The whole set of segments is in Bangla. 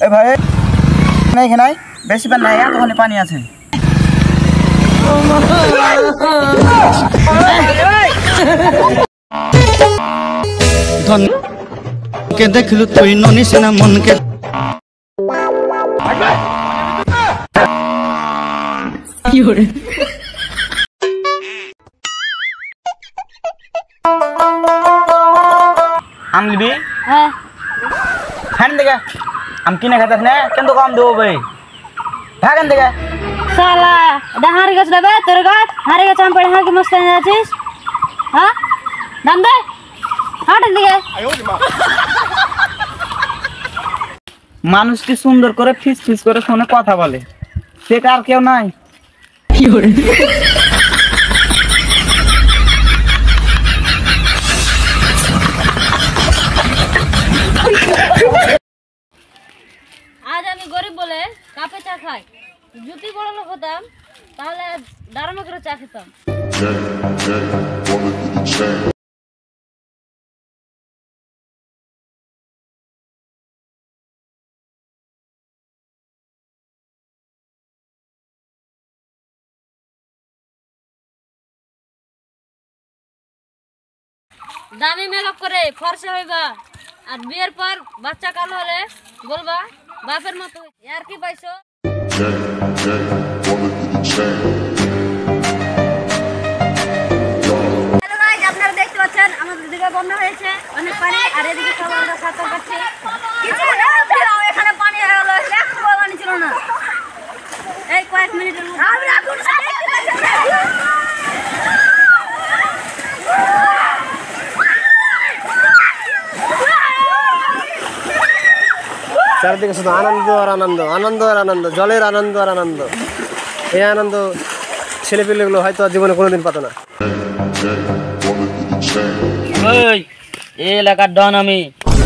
এই ভাই নাই এখানে বেশি পানি নাই এতখানি পানি আছে ধনকে দেখলু তুই ননিস না মনকে কি হরে আম লিবি হ্যাঁ হ্যাঁ দেখে আম কিনে খাতাস না কিন্তু কম দেবো ভাই ভাগেন দেখে সালা এটা হারে গেছ রে তোর গাছ হারে গেছ আম পড়ে হাঁকে মস্তানি আছিস হ্যাঁ দাম দে হাটের দিকে মানুষ কি সুন্দর করে ফিস ফিস করে ফোনে কথা বলে সেটা আর কেউ নাই কি হরে আজ আমি গরিব বলে কাপে চা খাই যদি বড় লোক হতাম তাহলে দাঁড়ানো করে চা খেতাম দামি মেকআপ করে ফর্সা হইবা আর বিয়ের পর বাচ্চা কালো হলে বলবা বাপের মতো আর কি পাইছো হ্যালো গাইস আপনারা দেখতে পাচ্ছেন আমাদের দিকে বন্যা হয়েছে অনেক পানি আর এদিকে সব আমরা সাঁতার কাটছি কিছু না এখানে পানি হয়ে গেল একটু পানি ছিল না এই কয়েক মিনিটের মধ্যে চারিদিকে শুধু আনন্দ আর আনন্দ আনন্দ আর আনন্দ জলের আনন্দ আর আনন্দ এই আনন্দ ছেলেপেলেগুলো হয়তো জীবনে কোনোদিন পাতো না এই এলাকার ডন আমি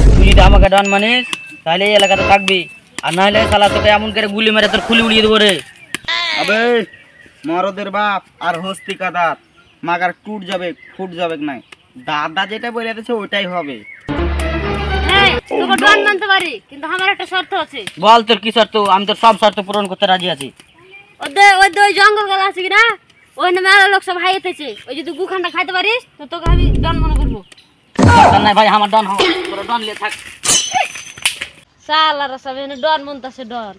তুই যদি আমাকে ডন মানিস তাহলে এই এলাকাতে থাকবি আর নাহলে শালা তোকে এমন করে গুলি মেরে তোর খুলি উড়িয়ে দেবো রে আবে মরদের বাপ আর হস্তিকা দাঁত মাগার টুট যাবে ফুট যাবে নাই দাদা যেটা বলে দিয়েছে ওইটাই হবে হ্যাঁ তোকে ডন মানতে পারি কিন্তু আমার একটা শর্ত আছে বল তোর কি শর্ত আমি তোর সব শর্ত পূরণ করতে রাজি আছি ওই জঙ্গল গলা আছে কিনা ওই না মেলা লোক সব হাইতেছে ওই যদি গুখানটা খাইতে পারিস তো তোকে আমি ডন মনে করবো নাই ভাই আমার ডন হওয়া তোর ডন লিয়ে থাক সালারা সব এনে ডন মনতাছে ডন